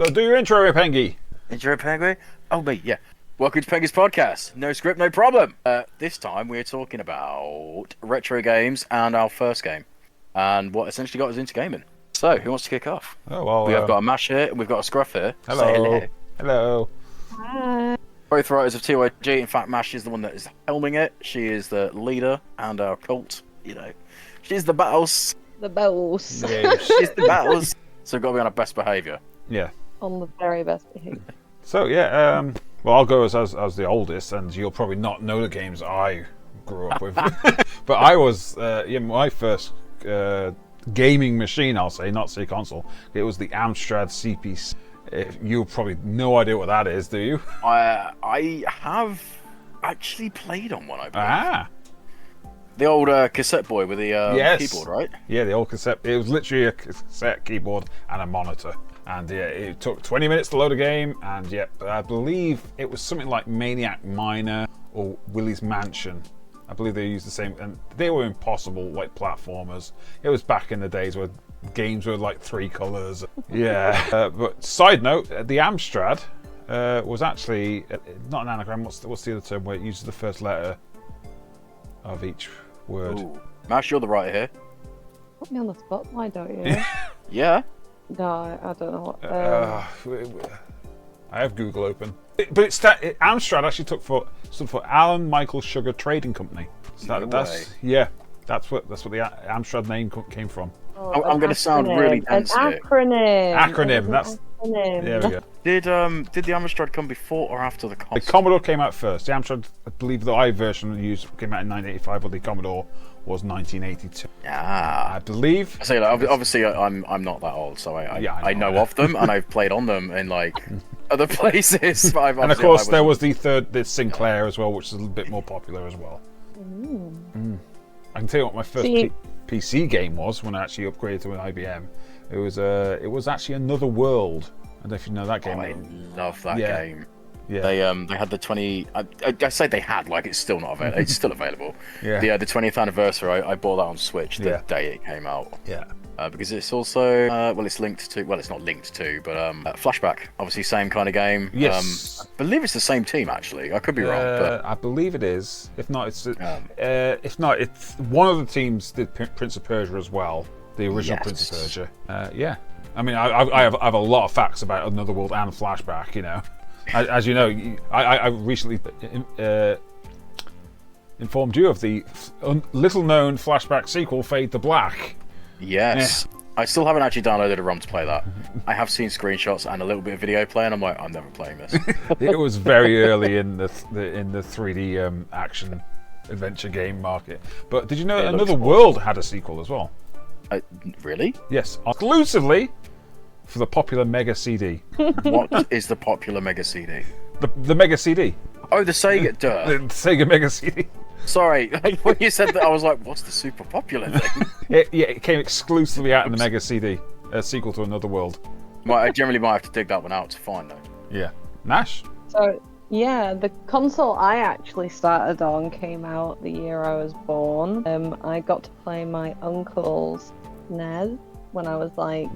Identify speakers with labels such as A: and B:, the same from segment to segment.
A: So do your intro, Pengy.
B: Intro, Pengy? Oh, me, yeah. Welcome to Pengy's podcast. No script, no problem. This time we're talking about retro games and our first game, and what essentially got us into gaming. So, who wants to kick off?
A: Oh well.
B: We have got a Mash here, and we've got a Scruff here.
A: Hello.
B: Say hello.
A: Hello.
C: Hi.
B: Both writers of TYG. In fact, Mash is the one that is helming it. She is the leader and our cult. You know, she's the boss.
C: The boss.
A: Yeah.
B: She's the boss. So we've got to be on our best behaviour.
A: Yeah.
C: On the very best behavior.
A: So yeah. Well, I'll go as the oldest, and you'll probably not know the games I grew up with. But I was my first gaming machine. I'll say, not say console. It was the Amstrad CPC. You probably no idea what that is, do you?
B: I have actually played on one, I believe.
A: Ah.
B: The old cassette boy with the
A: Yes.
B: keyboard, right?
A: Yeah, the old cassette. It was literally a cassette keyboard and a monitor. And yeah, it took 20 minutes to load a game. And yeah, I believe it was something like Maniac Miner or Willy's Mansion. I believe they used the same, and they were impossible, like platformers. It was back in the days where games were like 3 colors. Yeah. But side note, the Amstrad was actually not an anagram. What's the other term where it uses the first letter of each word?
B: Ooh. Mash, you're the writer here.
C: Put me on the spotlight, don't you?
B: Yeah.
C: No, I don't know what.
A: I have Google open, but Amstrad actually stood for Alan Michael Sugar Trading Company. So that's what the Amstrad name came from.
B: I'm going to sound really dense
C: An
B: here.
C: acronym.
A: Acronym. That's
C: acronym.
A: there we go.
B: Did the Amstrad come before or after the console?
A: The Commodore came out first. The Amstrad, I believe the I version used came out in 1985, but the Commodore was 1982.
B: Ah,
A: I believe.
B: I say like, obviously I'm not that old, so I know of them and I've played on them in like other places. But
A: And of course there was the Sinclair as well, which is a little bit more popular as well. I can tell you what my first PC game was when I actually upgraded to an IBM. It was actually Another World. I don't know if you know that game.
B: Oh, I love that game.
A: Yeah.
B: They had the 20. I say they had, like it's still not available. It's still available.
A: Yeah.
B: The 20th anniversary. I bought that on Switch the day it came out.
A: Yeah.
B: Because it's also it's linked to. Well, it's not linked to, but Flashback. Obviously, same kind of game.
A: Yes.
B: I believe it's the same team actually. I could be wrong, but
A: I believe it is. If not, it's one of the teams did Prince of Persia as well. The original Prince of Persia. Yeah. I mean, I have a lot of facts about Another World and Flashback. You know, as you know, I recently informed you of the little-known Flashback sequel, Fade to Black.
B: Yes. Yeah. I still haven't actually downloaded a ROM to play that. I have seen screenshots and a little bit of video play, and I'm like, I'm never playing this.
A: It was very early in the 3D action adventure game market. But did you know Another World had a sequel as well?
B: Really?
A: Yes, exclusively for the popular Mega CD.
B: What is the popular Mega CD?
A: The Mega CD.
B: Oh, the Sega. Duh.
A: The Sega Mega CD.
B: Sorry, when you said that, I was like, "What's the super popular thing?"
A: It came exclusively out in the Mega CD, a sequel to Another World.
B: I generally might have to dig that one out to find though.
A: Yeah, Nash.
C: So yeah, the console I actually started on came out the year I was born. I got to play my uncle's NES when I was like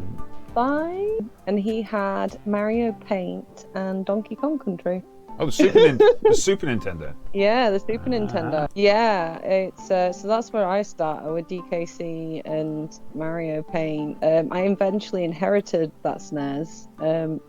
C: 5, and he had Mario Paint and Donkey Kong Country.
A: Oh, the Super Nintendo.
C: Yeah, the Super Nintendo. Yeah, it's so that's where I started with DKC and Mario Paint. I eventually inherited that SNES,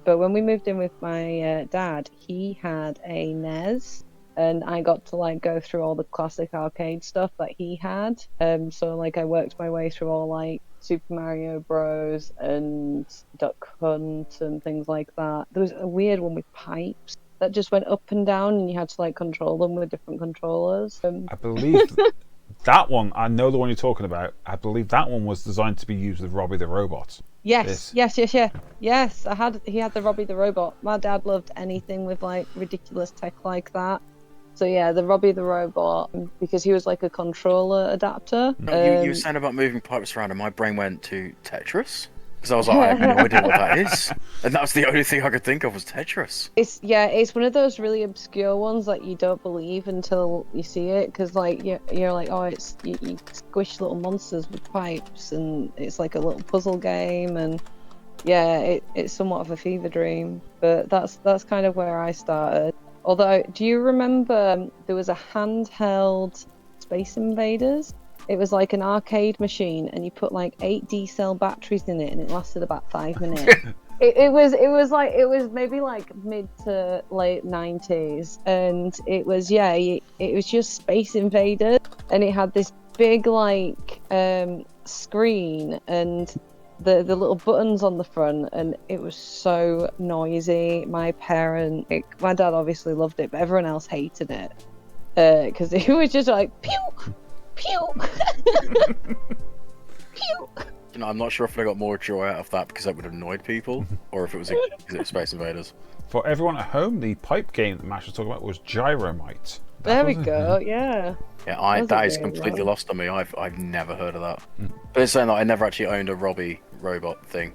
C: but when we moved in with my dad, he had a NES, and I got to like go through all the classic arcade stuff that he had. So like I worked my way through all like Super Mario Bros. And Duck Hunt and things like that. There was a weird one with pipes that just went up and down, and you had to like control them with different controllers.
A: I believe that one. I know the one you're talking about. I believe that one was designed to be used with Robbie the Robot.
C: Yes. He had the Robbie the Robot. My dad loved anything with like ridiculous tech like that. So yeah, the Robbie the Robot, because he was like a controller adapter.
B: No, you were saying about moving pipes around, and my brain went to Tetris. Because I was like, I have no idea what that is. And that was the only thing I could think of was Tetris.
C: It's one of those really obscure ones that you don't believe until you see it. Because like you're like, oh, it's you squish little monsters with pipes, and it's like a little puzzle game, and it's somewhat of a fever dream. But that's kind of where I started. Although, do you remember there was a handheld Space Invaders? It was like an arcade machine, and you put like 8 D-cell batteries in it, and it lasted about 5 minutes. It was maybe like mid to late 90s, and it was just Space Invaders, and it had this big like screen and the little buttons on the front, and it was so noisy. My dad obviously loved it, but everyone else hated it because it was just like pew pew pew.
B: You know, I'm not sure if I got more joy out of that because that would have annoyed people, or if it was Space Invaders.
A: For everyone at home, the pipe game that Mash was talking about was Gyromite.
C: There we go. Yeah.
B: Yeah, that is completely lost on me. I've never heard of that. But it's saying that I never actually owned a Robbie robot thing.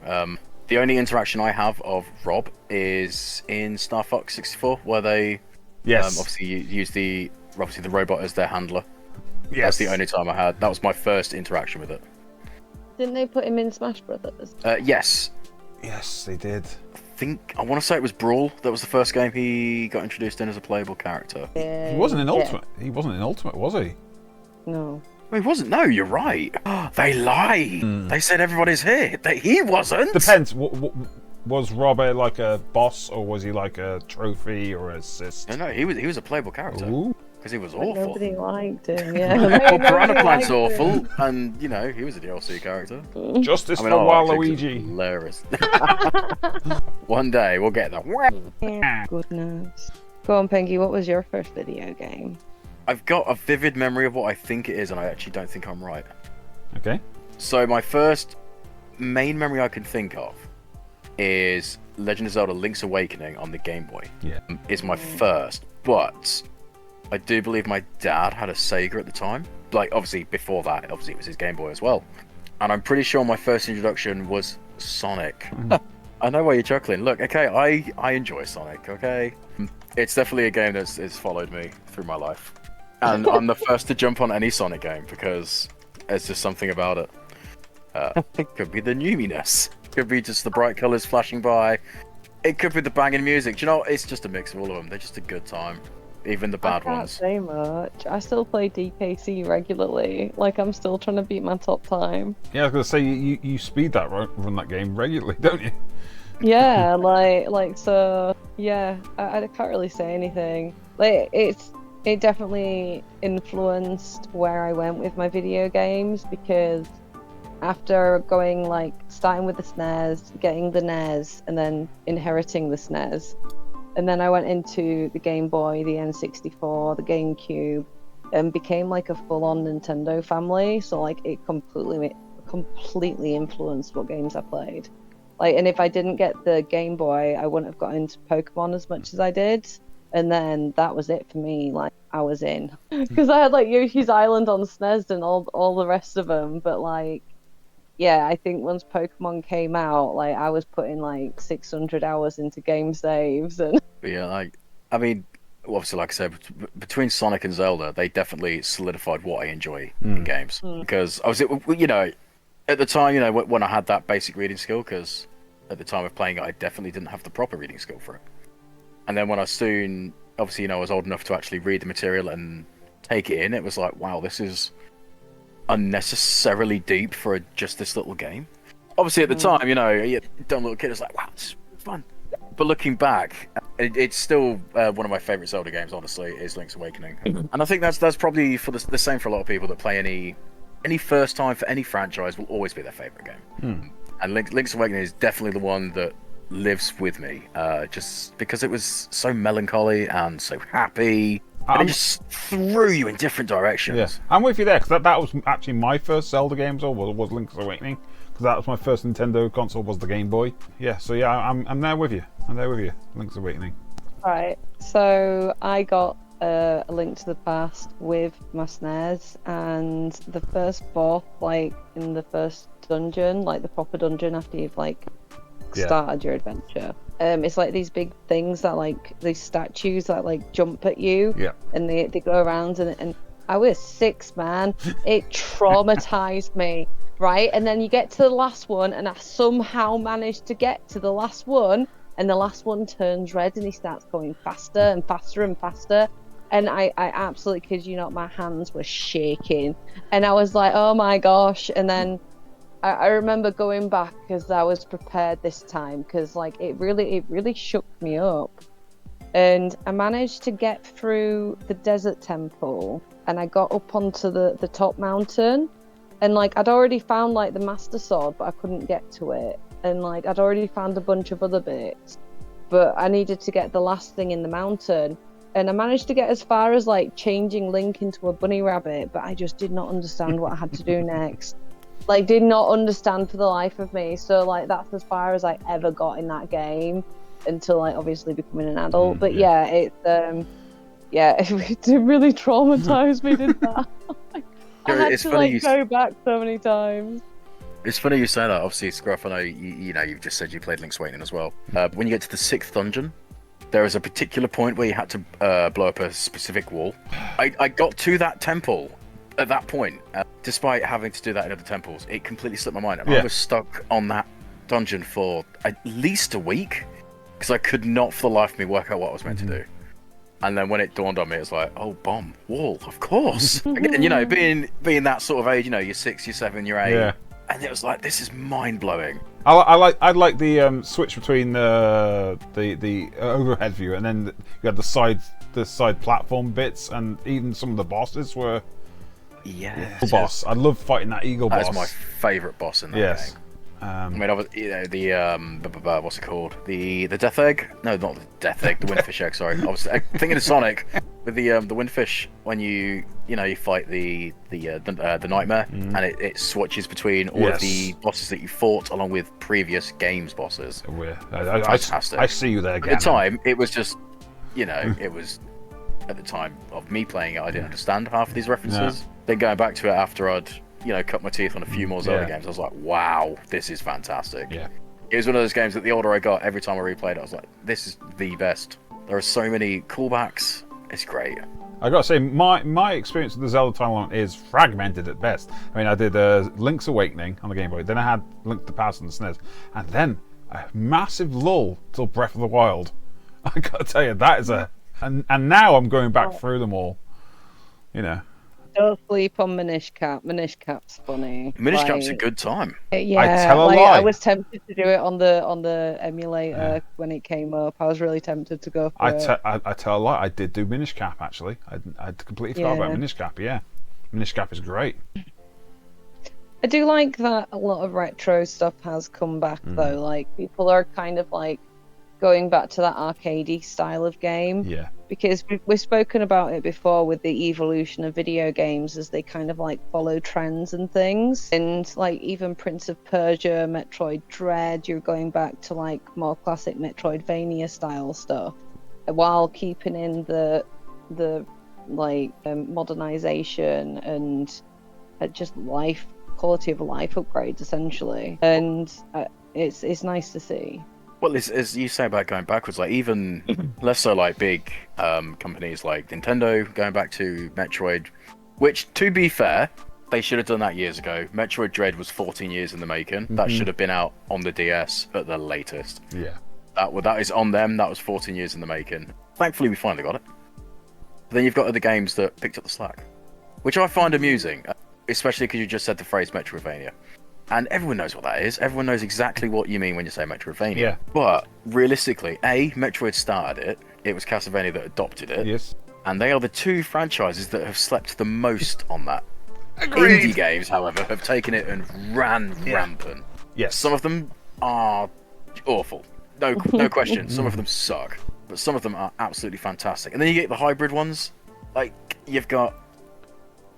B: The only interaction I have of Rob is in Star Fox 64, where they obviously use the robot as their handler. Yes. That's the only time I had. That was my first interaction with it.
C: Didn't they put him in Smash Brothers?
B: Yes.
A: Yes, they did.
B: I want to say it was Brawl. That was the first game he got introduced in as a playable character.
C: Yeah,
A: he wasn't in Ultimate. He wasn't in Ultimate, was he?
C: No.
B: He wasn't. No, you're right. They lied. They said everybody's here. He wasn't.
A: Depends. Was Rob like a boss, or was he like a trophy or assist?
B: No, he was a playable character.
A: Ooh.
B: Because he was
C: But
B: awful.
C: nobody liked him, yeah.
B: Well, Piranha Plant's awful, and you know he was a DLC character.
A: Justice for Waluigi.
B: Hilarious. One day we'll get that.
C: Goodness. Go on, Pengy. What was your first video game?
B: I've got a vivid memory of what I think it is, and I actually don't think I'm right.
A: Okay.
B: So my first main memory I can think of is Legend of Zelda: Link's Awakening on the Game Boy.
A: Yeah.
B: Is my first, but I do believe my dad had a Sega at the time. Like, obviously, before that, obviously, it was his Game Boy as well. And I'm pretty sure my first introduction was Sonic. I know why you're chuckling. Look, okay, I enjoy Sonic, okay? It's definitely a game that's followed me through my life. And I'm the first to jump on any Sonic game because there's just something about it. It could be the newness. It could be just the bright colours flashing by. It could be the banging music. Do you know, it's just a mix of all of them. They're just a good time. Even the bad
C: I can't
B: ones.
C: say much. I still play DKC regularly. Like, I'm still trying to beat my top time.
A: Yeah, I was gonna say you speed that run that game regularly, don't you?
C: Yeah, so yeah. I can't really say anything. Like, it definitely influenced where I went with my video games, because after starting with the SNES, getting the NES, and then inheriting the SNES. And then I went into the Game Boy, the N64, the GameCube, and became like a full-on Nintendo family. So like it completely influenced what games I played. Like, and if I didn't get the Game Boy, I wouldn't have got into Pokemon as much as I did. And then that was it for me. Like, I was in, because I had like Yoshi's Island on SNES and all the rest of them. But like, yeah, I think once Pokemon came out, like I was putting like 600 hours into game saves and.
B: Yeah, I mean, obviously, like I said, between Sonic and Zelda, they definitely solidified what I enjoy in games. Because I was, you know, at the time, you know, when I had that basic reading skill, because at the time of playing it, I definitely didn't have the proper reading skill for it. And then when I soon, obviously, you know, I was old enough to actually read the material and take it in, it was like, wow, this is unnecessarily deep for just this little game. Obviously, at the time, you know, a dumb little kid is like, wow, it's fun. But looking back, it's still one of my favourite Zelda games, honestly, is Link's Awakening. And I think that's probably for the same for a lot of people that play any first time for any franchise will always be their favourite game. And Link's Awakening is definitely the one that lives with me, just because it was so melancholy and so happy. And it just threw you in different directions.
A: Yeah, I'm with you there, because that was actually my first Zelda game, was Link's Awakening. Because that was my first Nintendo console, was the Game Boy. Yeah, so yeah, I'm there with you. Link's Awakening.
C: Right, so I got A Link to the Past with my SNES, and the first boss, like in the first dungeon, like the proper dungeon after you've like started your adventure. It's like these big things that like these statues that like jump at you, and they go around and I was 6, man. It traumatized me. right? And then you get to the last one, and I somehow managed to get to the last one, and the last one turns red, and he starts going faster and faster and faster. And I absolutely kid you not, my hands were shaking, and I was like, oh my gosh. And then I remember going back because I was prepared this time, because like it really shook me up. And I managed to get through the desert temple, and I got up onto the top mountain, and like I'd already found like the master sword, but I couldn't get to it. And like I'd already found a bunch of other bits, but I needed to get the last thing in the mountain. And I managed to get as far as like changing Link into a bunny rabbit, but I just did not understand what I had to do next. Like, did not understand for the life of me. So like that's as far as I ever got in that game, until like obviously becoming an adult. But yeah, it really traumatized me, did that. I had to like go back so many times.
B: It's funny you say that. Obviously, Scruff, I know you know you've just said you played Link's Awakening as well. But when you get to the 6th dungeon, there is a particular point where you had to blow up a specific wall. I got to that temple at that point, despite having to do that in other temples. It completely slipped my mind, and I was stuck on that dungeon for at least a week, because I could not for the life of me work out what I was meant to do. And then when it dawned on me, it was like, oh, bomb, wall, of course. And, you know, being that sort of age, you know, you're 6, you're 7, you're 8. Yeah. And it was like, this is mind-blowing.
A: I like the switch between the overhead view, and then you had the side platform bits, and even some of the bosses were...
B: Yeah.
A: Boss. I love fighting that eagle boss.
B: That's my favourite boss in that game. I mean, you know, the what's it called? The Death Egg? No, not the Death Egg. The Windfish Egg. Sorry, I was thinking of Sonic with the Windfish. When you fight the Nightmare, and it switches between all of the bosses that you fought along with previous games bosses. Fantastic.
A: I see you there again.
B: At the time, it was just, you know, it was. At the time of me playing it, I didn't understand half of these references. Then going back to it after I'd cut my teeth on a few more Zelda games, I was like, wow, this is fantastic. Yeah. It was one of those games that the older I got, every time I replayed it, I was like, this is the best. There are so many callbacks. It's great.
A: I gotta say, my experience with the Zelda timeline is fragmented at best. I mean, I did Link's Awakening on the Game Boy, then I had Link to the Past on the SNES, and then a massive lull till Breath of the Wild. I gotta tell you, that is a... And now I'm going back through them all, you know.
C: Don't sleep on Minish Cap. Minish Cap's funny.
B: Minish Cap's a good time.
C: Yeah,
A: I tell a lie.
C: I was tempted to do it on the emulator when it came up. I was really tempted to go for it.
A: I tell a lie. I did do Minish Cap, actually. I completely forgot about Minish Cap, yeah. Minish Cap is great.
C: I do like that a lot of retro stuff has come back, though. Like, people are kind of like going back to that arcadey style of game. Yeah. Because we've spoken about it before with the evolution of video games as they kind of like follow trends and things. And like even Prince of Persia, Metroid Dread, you're going back to like more classic Metroidvania style stuff, while keeping in the modernization and just quality of life upgrades essentially. And it's nice to see.
B: Well, as you say about going backwards, like even less so like big companies like Nintendo going back to Metroid, which, to be fair, they should have done that years ago. Metroid Dread was 14 years in the making. That should have been out on the DS at the latest. Yeah. That is on them. That was 14 years in the making. Thankfully, we finally got it. But then you've got other games that picked up the slack, which I find amusing, especially because you just said the phrase Metroidvania. And everyone knows what that is. Everyone knows exactly what you mean when you say Metroidvania. Yeah. But realistically, Metroid started it. It was Castlevania that adopted it. Yes. And they are the two franchises that have slept the most on that. Agreed. Indie games, however, have taken it and ran rampant. Yes. Some of them are awful. No question. Some of them suck. But some of them are absolutely fantastic. And then you get the hybrid ones. Like, you've got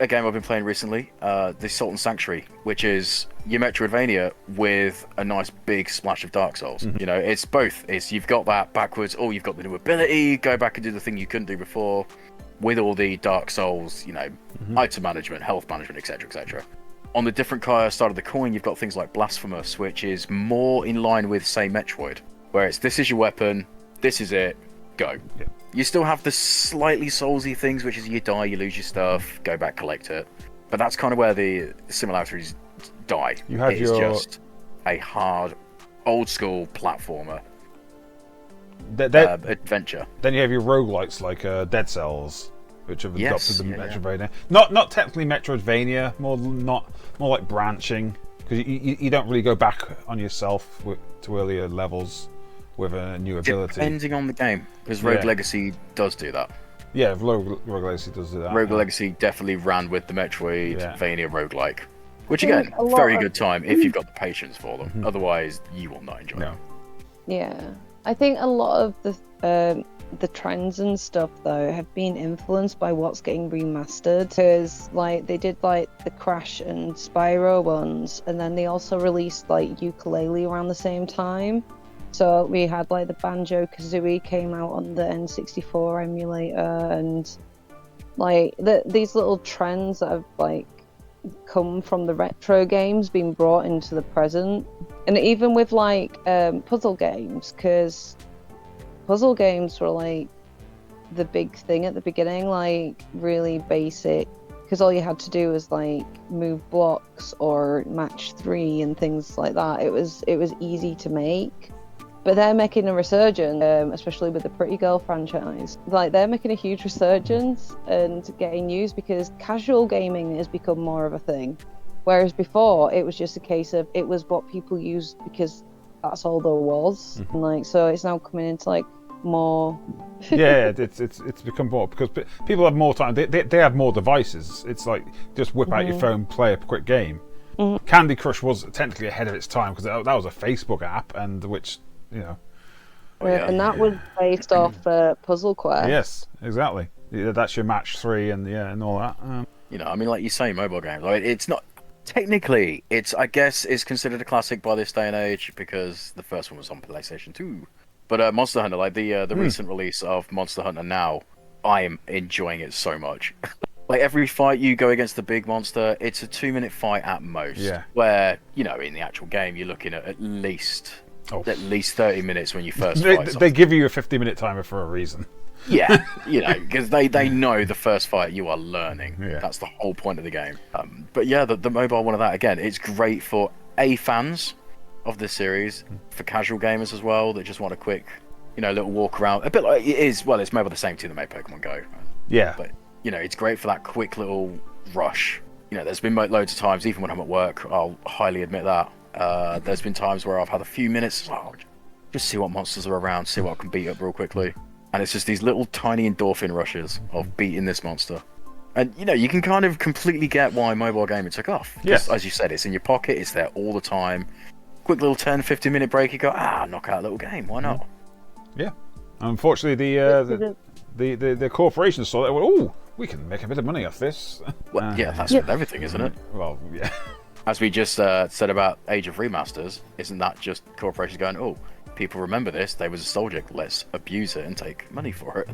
B: a game I've been playing recently, the Sultan Sanctuary, which is your Metroidvania with a nice big splash of Dark Souls. You know, it's both. You've got that backwards, you've got the new ability, go back and do the thing you couldn't do before, with all the Dark Souls, you know, item management, health management, etc., etc. On the different side of the coin, you've got things like Blasphemous, which is more in line with, say, Metroid, where this is your weapon, this is it, go. Yeah. You still have the slightly soulsy things, which is you die, you lose your stuff, go back, collect it. But that's kind of where the similarities die.
A: You have
B: It is
A: your
B: just a hard, old school platformer
A: that
B: adventure.
A: then you have your roguelites like Dead Cells, which have adopted the
B: Yeah.
A: Metroidvania. Not technically Metroidvania, more like branching, because you don't really go back on yourself to earlier levels with a new ability.
B: Depending on the game, because Rogue Legacy does do that.
A: Yeah, Rogue Legacy does do that.
B: Rogue Legacy definitely ran with the Metroidvania roguelike. Which
C: think
B: again,
C: a lot
B: very
C: of-
B: good time if you've got the patience for them. Otherwise, you will not enjoy
A: No.
B: them.
C: Yeah, I think a lot of the trends and stuff though have been influenced by what's getting remastered. Because like they did like the Crash and Spyro ones, and then they also released like Ukulele around the same time. So we had like the Banjo Kazooie came out on the N64 emulator, and like these little trends that have like come from the retro games being brought into the present. And even with like puzzle games, because puzzle games were like the big thing at the beginning, like really basic, because all you had to do was like move blocks or match three and things like that. It was easy to make. But they're making a resurgence, especially with the Pretty Girl franchise. Like they're making a huge resurgence and getting used because casual gaming has become more of a thing. Whereas before, it was just a case of it was what people used because that's all there was.
A: Mm-hmm.
C: And like so, it's now coming into like more.
A: Yeah, it's become more because people have more time. They have more devices. It's like just whip out your phone, play a quick game. Candy Crush was technically ahead of its time because that was a Facebook app, and which you know.
C: And that was based off Puzzle Quest.
A: Yes, exactly. Yeah, that's your match 3 and all that.
B: You know, I mean, like you say, mobile games. Like, it's not technically. I guess it's considered a classic by this day and age because the first one was on PlayStation 2. But Monster Hunter, like the recent release of Monster Hunter now, I am enjoying it so much. Like every fight you go against the big monster, it's a 2-minute fight at most.
A: Yeah.
B: Where you know, in the actual game, you're looking at least 30 minutes when you first
A: they,
B: fight.
A: they give you a 50-minute timer for a reason.
B: Yeah, you know, because they know the first fight you are learning.
A: Yeah.
B: That's the whole point of the game. But yeah, the mobile one of that, again, it's great for fans of this series, for casual gamers as well that just want a quick, you know, little walk around. A bit like it is, well, it's made by the same team that made Pokemon Go.
A: Yeah.
B: But, you know, it's great for that quick little rush. You know, there's been loads of times, even when I'm at work, I'll highly admit that. There's been times where I've had a few minutes, just see what monsters are around, see what I can beat up real quickly. And it's just these little tiny endorphin rushes of beating this monster. And, you know, you can kind of completely get why mobile gaming took off.
A: Yes.
B: As you said, it's in your pocket, it's there all the time. Quick little 10, 15-minute break, you go, knock out a little game, why not?
A: Yeah. Unfortunately, the corporations saw that and went, "Oh, we can make a bit of money off this."
B: Well, yeah, that's with everything, isn't it?
A: Well, yeah.
B: As we just said about Age of Remasters, isn't that just corporations going, oh, people remember this, they were nostalgic, let's abuse it and take money for it.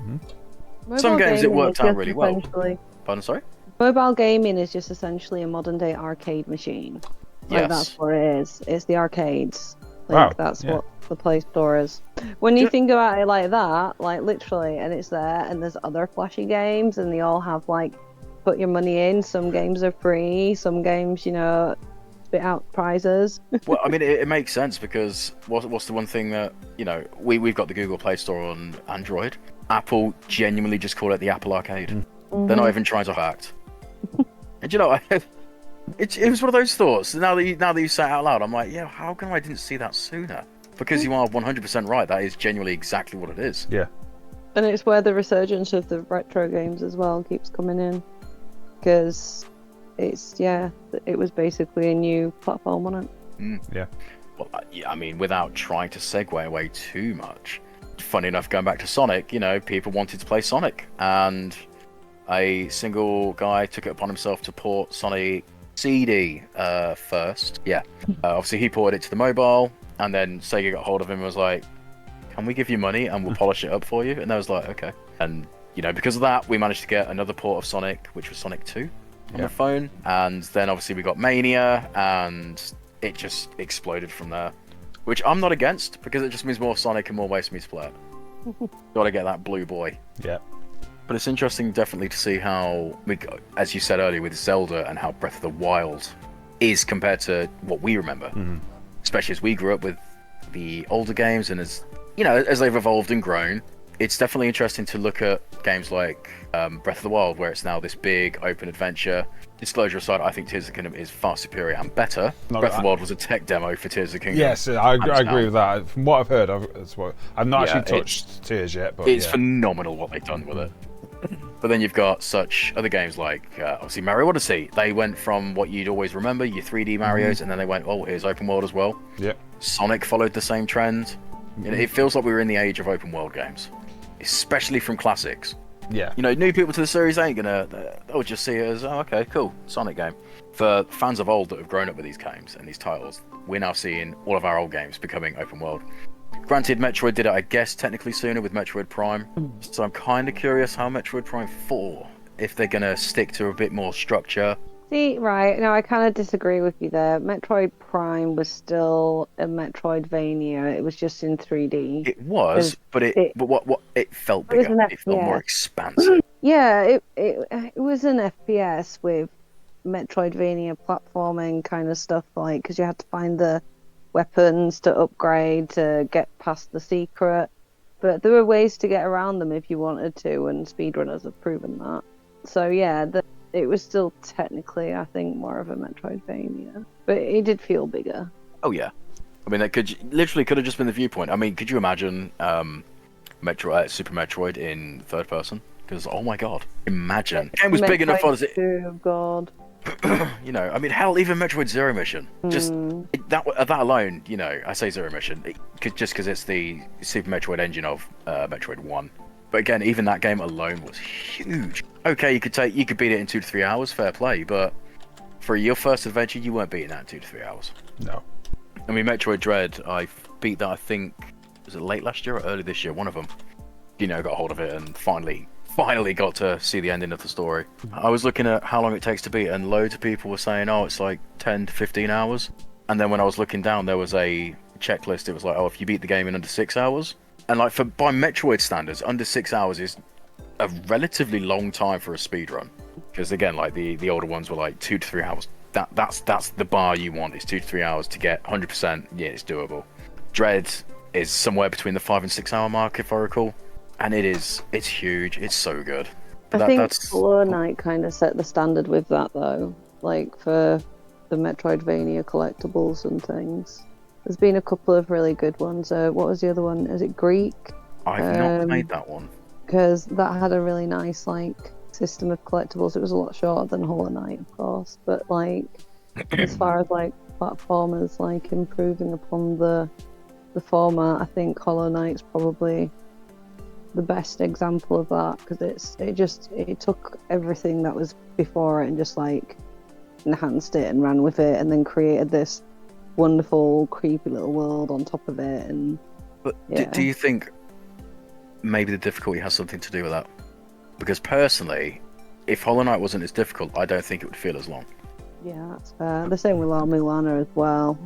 C: Mobile
B: Some games it
C: gaming
B: worked
C: is
B: out
C: just
B: really well.
C: essentially-
B: Pardon, sorry?
C: Mobile gaming is just essentially a modern day arcade machine. Like
B: Yes.
C: that's what it is. It's the arcades. Like
A: Wow,
C: that's
A: yeah.
C: what the Play Store is. When you think about it like that, like literally, and it's there, and there's other flashy games, and they all have like put your money in. Some games are free. Some games, you know, spit out prizes.
B: Well, I mean, it makes sense because what's the one thing that, you know, we've got the Google Play Store on Android. Apple genuinely just call it the Apple Arcade. They're not even trying to act. And you know, it was one of those thoughts. Now that you say it out loud, I'm like, yeah, how come I didn't see that sooner? Because you are 100% right. That is genuinely exactly what it is.
A: Yeah.
C: And it's where the resurgence of the retro games as well keeps coming in, because it was basically a new platform, wasn't it?
A: Yeah.
B: Well, yeah, I mean, without trying to segue away too much. Funny enough, going back to Sonic, you know, people wanted to play Sonic, and a single guy took it upon himself to port Sonic CD first. Yeah. Obviously, he ported it to the mobile, and then Sega got hold of him and was like, can we give you money and we'll polish it up for you? And I was like, okay. And, you know, because of that, we managed to get another port of Sonic, which was Sonic 2 on the phone. And then obviously we got Mania, and it just exploded from there. Which I'm not against, because it just means more Sonic and more ways for me to play it. Gotta get that blue boy.
A: Yeah.
B: But it's interesting, definitely, to see how, as you said earlier, with Zelda and how Breath of the Wild is compared to what we remember, especially as we grew up with the older games, and as as they've evolved and grown. It's definitely interesting to look at games like Breath of the Wild, where it's now this big open adventure. Disclosure aside, I think Tears of the Kingdom is far superior and better. Breath of the Wild was a tech demo for Tears of the Kingdom.
A: Yes, I agree with that. From what I've heard, I've not actually touched Tears yet, but
B: it's phenomenal what they've done with it. But then you've got such other games like obviously Mario Odyssey. They went from what you'd always remember, your 3D Marios, and then they went, oh, here's open world as well.
A: Yep. Sonic
B: followed the same trend. It feels like we were in the age of open world games, especially from classics.
A: Yeah.
B: New people to the series ain't gonna. They'll just see it as, oh, okay, cool, Sonic game. For fans of old that have grown up with these games and these titles, we're now seeing all of our old games becoming open world. Granted, Metroid did it, I guess, technically sooner with Metroid Prime. So I'm kind of curious how Metroid Prime 4, if they're gonna stick to a bit more structure.
C: See, right, no, I kind of disagree with you there. Metroid Prime was still a Metroidvania. It was just in 3D.
B: It was, but it felt bigger. It felt more expansive.
C: Yeah, it was an FPS with Metroidvania platforming kind of stuff, like, because you had to find the weapons to upgrade to get past the secret. But there were ways to get around them if you wanted to, and speedrunners have proven that. So yeah, it was still technically, I think, more of a Metroidvania, but it did feel bigger.
B: Oh yeah, I mean, that could have just been the viewpoint. I mean, could you imagine Super Metroid in third person? Because oh my god, imagine the game was big enough as it.
C: Oh god.
B: I mean, hell, even Metroid Zero Mission, just that alone, I say Zero Mission just because it's the Super Metroid engine of Metroid 1. But again, even that game alone was huge. Okay, you could beat it in 2 to 3 hours, fair play, but for your first adventure, you weren't beating that in 2 to 3 hours.
A: No.
B: I mean, Metroid Dread, I beat that, I think, was it late last year or early this year? One of them. Got a hold of it and finally got to see the ending of the story. I was looking at how long it takes to beat, and loads of people were saying, oh, it's like 10 to 15 hours. And then when I was looking down, there was a checklist. It was like, oh, if you beat the game in under 6 hours. And like by Metroid standards, under 6 hours is a relatively long time for a speedrun. Because again, like the older ones were like 2 to 3 hours. That's the bar you want, is 2 to 3 hours to get 100%. Yeah, it's doable. Dread is somewhere between the 5 and 6 hour mark, if I recall. And it's huge. It's so good.
C: I think Hollow Knight kind of set the standard with that, though. Like for the Metroidvania collectibles and things. There's been a couple of really good ones. What was the other one? Is it Greek?
B: I've not played that one.
C: Because that had a really nice system of collectibles. It was a lot shorter than Hollow Knight, of course. But as far as platformers improving upon the format, I think Hollow Knight's probably the best example of that, because it took everything that was before it and just enhanced it and ran with it, and then created this wonderful, creepy little world on top of it. And
B: do you think maybe the difficulty has something to do with that? Because personally, if Hollow Knight wasn't as difficult, I don't think it would feel as long.
C: Yeah, that's fair. The same with La Mulana as well.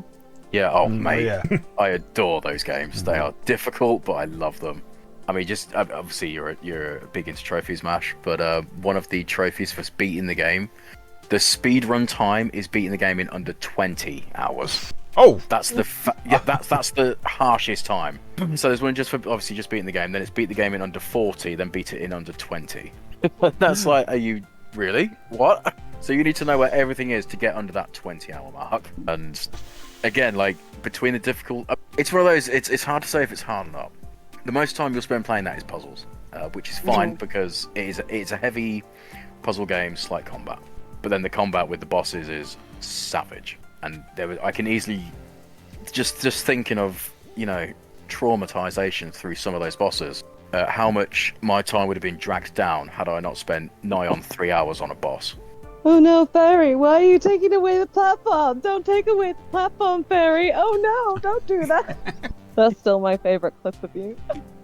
B: Yeah, mate, yeah. I adore those games. They are difficult, but I love them. I mean, just obviously you're big into trophies, Mash, but one of the trophies for beating the game, the speed run time is beating the game in under 20 hours.
A: Oh,
B: that's that's the harshest time. So there's one just for obviously just beating the game, then it's beat the game in under 40, then beat it in under 20. That's like, are you really? What? So you need to know where everything is to get under that 20-hour mark. And again, between the difficult, it's one of those. It's hard to say if it's hard or not. The most time you'll spend playing that is puzzles, which is fine because it's a heavy puzzle game, slight combat. But then the combat with the bosses is savage, and I can easily just thinking of traumatization through some of those bosses. How much my time would have been dragged down had I not spent nigh on 3 hours on a boss.
C: Oh no, Fairy! Why are you taking away the platform? Don't take away the platform, Fairy! Oh no! Don't do that. That's still my favorite clip of you.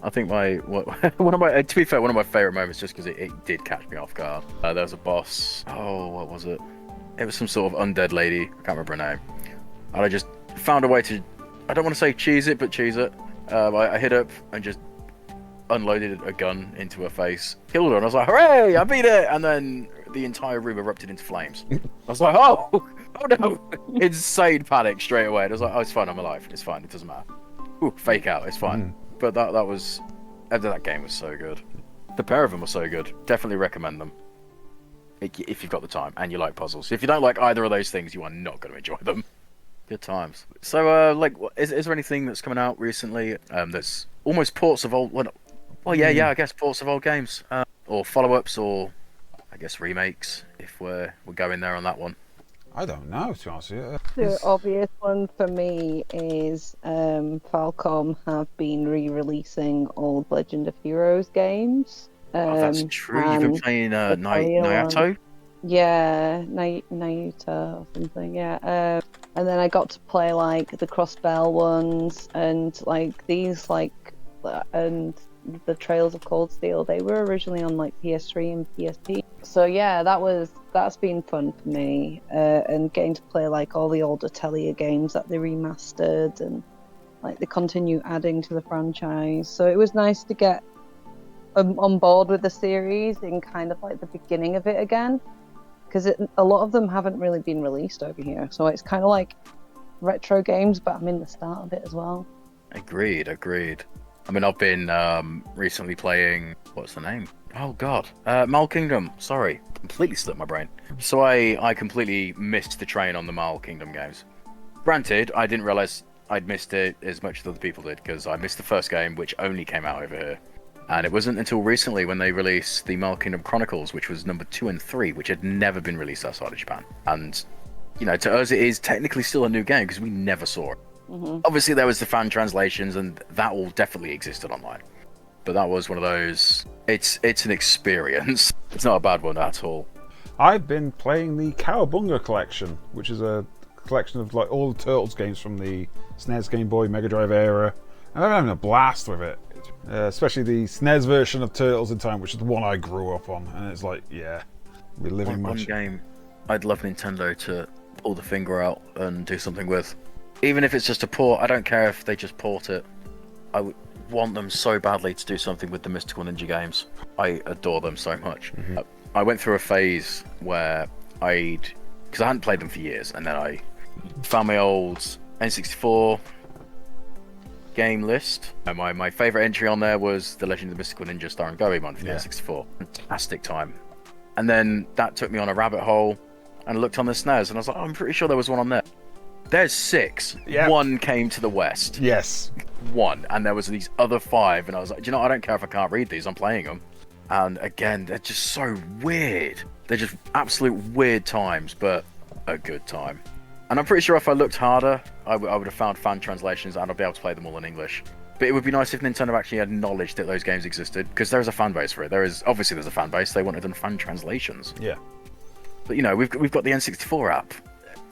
B: I think one of my favorite moments, just because it did catch me off guard. There was a boss. Oh, what was it? It was some sort of undead lady. I can't remember her name. And I just found a way to, I don't want to say cheese it, but cheese it. I hit up and just unloaded a gun into her face, killed her, and I was like, hooray, I beat it! And then the entire room erupted into flames. I was like, oh no! Insane panic straight away. And I was like, oh, it's fine, I'm alive. It's fine, it doesn't matter. Ooh, fake out, it's fine. But that game was so good. The pair of them were so good. Definitely recommend them. If you've got the time and you like puzzles. If you don't like either of those things, you are not going to enjoy them. Good times. So, is there anything that's coming out recently that's almost ports of old... Well, yeah, I guess ports of old games. Or follow-ups, or I guess remakes, if we're going there on that one.
A: I don't know, to be honest with you.
C: The obvious one for me is Falcom have been re-releasing old Legend of Heroes games.
B: That's true. You've been playing Naruto?
C: Yeah, Naruto or something, yeah. And then I got to play like the Crossbell ones and like these and the Trails of Cold Steel. They were originally on like PS3 and PSP. So yeah, that's been fun for me. And getting to play like all the old Atelier games that they remastered and like they continue adding to the franchise. So it was nice to get on board with the series in kind of like the beginning of it again, because a lot of them haven't really been released over here, so it's kind of like retro games, but I'm in the start of it as well. Agreed.
B: I mean, I've been recently playing, what's the name? Oh god, Mal Kingdom. Sorry, completely slipped my brain. So I completely missed the train on the Mal Kingdom games. Granted, I didn't realize I'd missed it as much as other people did, because I missed the first game, which only came out over here. And it wasn't until recently when they released the Mal Kingdom Chronicles, which was number 2 and 3, which had never been released outside of Japan. And, you know, to us it is technically still a new game because we never saw it. Mm-hmm. Obviously there was the fan translations and that all definitely existed online. But that was one of those, it's an experience. It's not a bad one at all.
A: I've been playing the Cowabunga collection, which is a collection of like all the Turtles games from the SNES, Game Boy, Mega Drive era. And I'm having a blast with it. Especially the SNES version of Turtles in Time, which is the one I grew up on, and it's like, yeah, we're living
B: one game I'd love Nintendo to pull the finger out and do something with. Even if it's just a port, I don't care if they just port it. I would want them so badly to do something with the Mystical Ninja games. I adore them so much. Mm-hmm. I went through a phase where because I hadn't played them for years, and then I found my old N64 game list. My favourite entry on there was The Legend of the Mystical Ninja starring Goemon for the N64. Fantastic time. And then that took me on a rabbit hole, and I looked on the SNES, and I was like, oh, I'm pretty sure there was one on there. There's 6. Yep. 1 came to the West.
A: Yes.
B: 1. And there was these other 5, and I was like, do you know, I don't care if I can't read these, I'm playing them. And again, they're just so weird. They're just absolute weird times, but a good time. And I'm pretty sure if I looked harder, I would have found fan translations and I'd be able to play them all in English. But it would be nice if Nintendo actually acknowledged that those games existed, because there is a fan base for it. There's a fan base. They wanted them fan translations.
A: Yeah.
B: But you know, we've got the N64 app.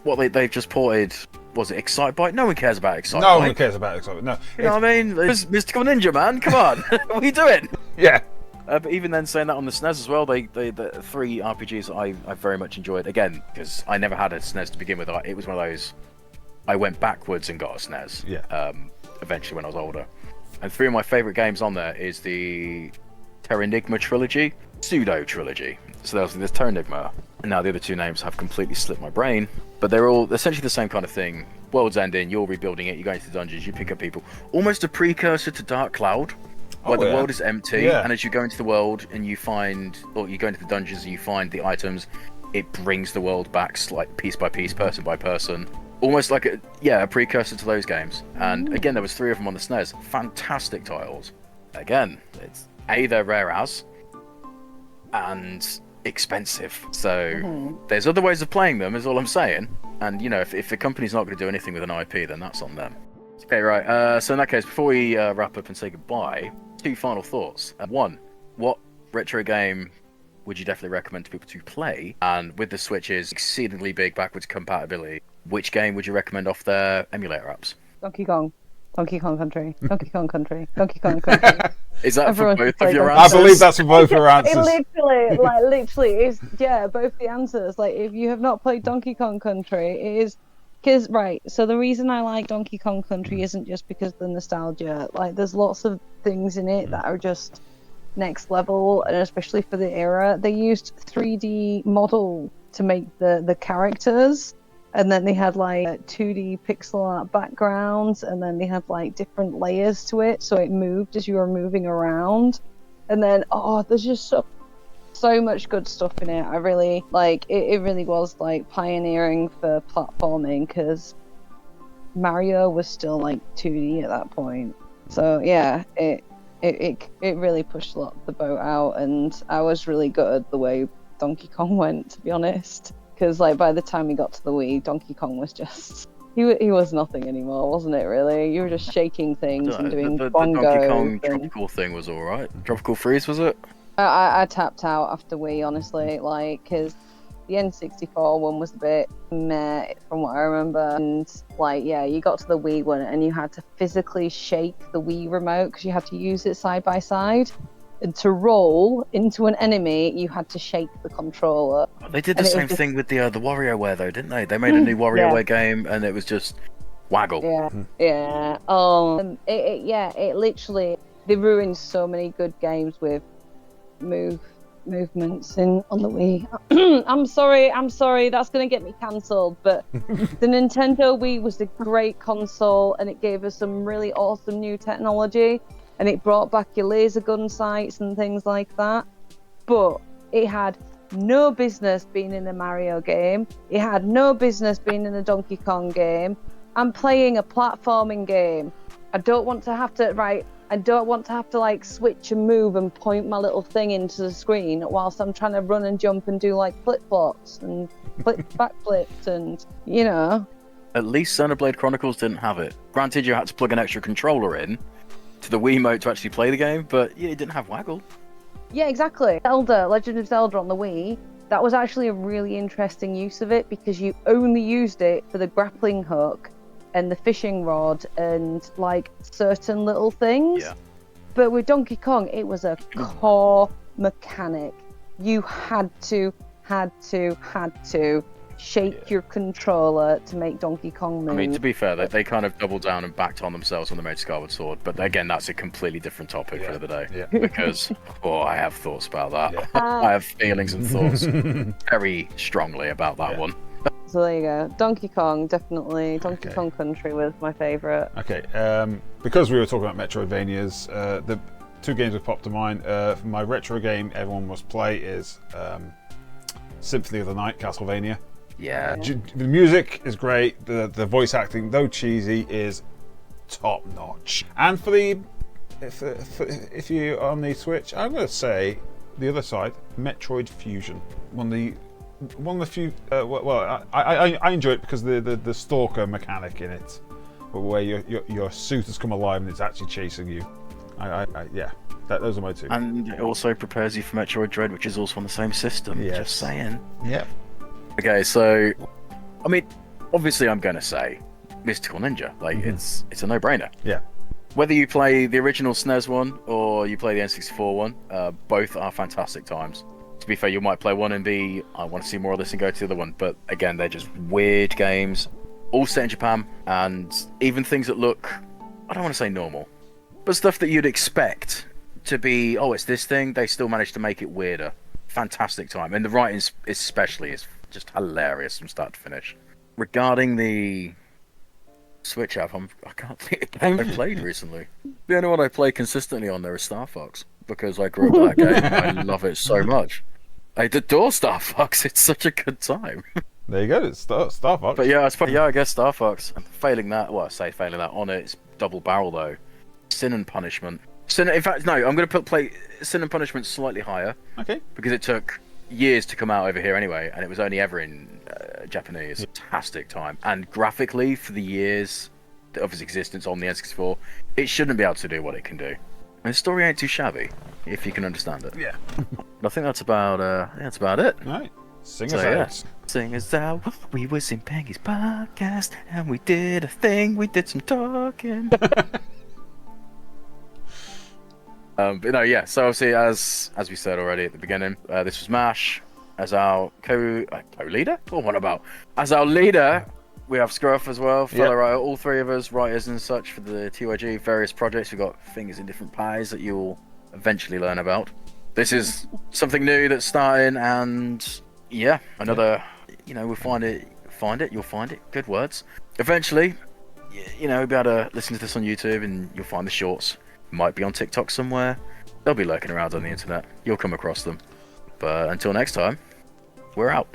B: What they've just ported, was it Excitebike? No one cares about Excitebike.
A: No one cares about Excitebike. No.
B: You know what I mean? It's Mystical Ninja, man. Come on. What are you doing?
A: Yeah.
B: But even then, saying that on the SNES as well, the 3 RPGs I very much enjoyed. Again, because I never had a SNES to begin with. It was one of those, I went backwards and got a SNES.
A: Yeah.
B: Eventually when I was older. And 3 of my favourite games on there is the Terranigma trilogy, Pseudo trilogy. So there's Terranigma, and now the other 2 names have completely slipped my brain. But they're all essentially the same kind of thing. World's ending, you're rebuilding it, you go into the dungeons, you pick up people. Almost a precursor to Dark Cloud. Where the world is empty, and as you go into the world and you find, or you go into the dungeons and you find the items, it brings the world back like piece by piece, person by person. Almost like a precursor to those games. And again, there was 3 of them on the SNES. Fantastic titles. Again, it's they're rare as, and expensive. So there's other ways of playing them, is all I'm saying. And you know, if the company's not going to do anything with an IP, then that's on them. Okay, right. So in that case, before we wrap up and say goodbye, 2 final thoughts. 1, what retro game would you definitely recommend to people to play? And with the Switch's exceedingly big backwards compatibility, which game would you recommend off their emulator apps?
C: Donkey Kong Country, Donkey Kong Country, Donkey Kong Country.
B: Is that
C: Everyone
B: for both of your
A: I
B: answers?
A: believe that's for both your answers.
C: It literally is, both the answers. Like, if you have not played Donkey Kong Country, it is Because, right, so the reason I like Donkey Kong Country isn't just because of the nostalgia. Like, there's lots of things in it that are just next level, and especially for the era. They used 3D model to make the characters, and then they had, like, 2D pixel art backgrounds, and then they had, like, different layers to it, so it moved as you were moving around. And then, there's just so much good stuff in it. I really like it. It really was like pioneering for platforming, because Mario was still like 2D at that point. So yeah, it really pushed the boat out, and I was really good at the way Donkey Kong went, to be honest. Because like by the time we got to the Wii, Donkey Kong was just he was nothing anymore, wasn't it? Really, you were just shaking things and doing
B: the
C: bongos.
B: Donkey Kong
C: and...
B: tropical thing was all right. Tropical Freeze, was it?
C: I tapped out after Wii, honestly, like, because the N64 one was a bit meh from what I remember, and like, yeah, you got to the Wii one and you had to physically shake the Wii remote because you had to use it side by side, and to roll into an enemy, you had to shake the controller.
B: They did the same thing with the WarioWare though, didn't they? They made a new WarioWare game, and it was just waggle.
C: Yeah. It literally, they ruined so many good games with movements on the Wii. I'm sorry, that's gonna get me cancelled, but the Nintendo Wii was a great console, and it gave us some really awesome new technology, and it brought back your laser gun sights and things like that, but it had no business being in a Mario game. It had no business being in a Donkey Kong game. I'm playing a platforming game. I don't want to have to like switch and move and point my little thing into the screen whilst I'm trying to run and jump and do like flip-flops and backflips and, you know.
B: At least Xenoblade Chronicles didn't have it. Granted, you had to plug an extra controller in to the Wiimote to actually play the game, but yeah, it didn't have waggle.
C: Yeah, exactly. Legend of Zelda on the Wii, that was actually a really interesting use of it, because you only used it for the grappling hook and the fishing rod and like certain little things. Yeah. But with Donkey Kong, it was a core mechanic. You had to shake your controller to make Donkey Kong move.
B: I mean, to be fair, they kind of doubled down and backed on themselves when they made Skyward Sword, but again, that's a completely different topic for the other day. Yeah. Because, I have thoughts about that. Yeah. I have feelings and thoughts very strongly about that one.
C: So there you go. Donkey Kong, definitely. Donkey Kong Country was my favourite.
A: Okay, because we were talking about Metroidvanias, the two games that popped to mind. My retro game everyone must play is Symphony of the Night, Castlevania.
B: Yeah.
A: The music is great. The voice acting, though cheesy, is top notch. And for the if you're on the Switch, I'm going to say the other side, Metroid Fusion. One of the few. I enjoy it because the stalker mechanic in it, where your suit has come alive and it's actually chasing you. Those are my two.
B: And it also prepares you for Metroid Dread, which is also on the same system. Yes. Just saying.
A: Yeah.
B: Okay, so I mean, obviously, I'm going to say Mystical Ninja. Like it's a no-brainer.
A: Yeah.
B: Whether you play the original SNES one or you play the N64 one, both are fantastic times. To be fair, you might play one and be, I want to see more of this and go to the other one. But again, they're just weird games, all set in Japan, and even things that look, I don't want to say normal, but stuff that you'd expect to be, it's this thing, they still managed to make it weirder. Fantastic time. And the writing especially is just hilarious from start to finish. Regarding the Switch app, I can't think of a game I've played recently. The only one I play consistently on there is Star Fox, because I grew up with that game. I love it so much. I adore Star Fox. It's such a good time.
A: There you go. It's Star Fox.
B: But I guess Star Fox. Failing that, failing that on it, it's double barrel though. Sin and Punishment. In fact, no, I'm going to play Sin and Punishment slightly higher.
A: Okay.
B: Because it took years to come out over here anyway, and it was only ever in Japanese. Fantastic time. And graphically, for the years of its existence on the N64, it shouldn't be able to do what it can do. And the story ain't too shabby, if you can understand it.
A: Yeah.
B: I think that's about it.
A: All right. Sing us out.
B: Sing us out. We was in Pengy's podcast, and we did a thing. We did some talking. But no, yeah. So obviously, as we said already at the beginning, this was Mash as our co-leader. Or what about as our leader We have Scruff as well, fellow writer. All three of us writers and such for the TYG various projects. We've got fingers in different pies that you'll eventually learn about. This is something new that's starting, and yeah, another. You know, we'll find it. You'll find it. Good words. Eventually, you know, you'll be able to listen to this on YouTube, and you'll find the shorts. Might be on TikTok somewhere. They'll be lurking around on the internet. You'll come across them. But until next time, we're out.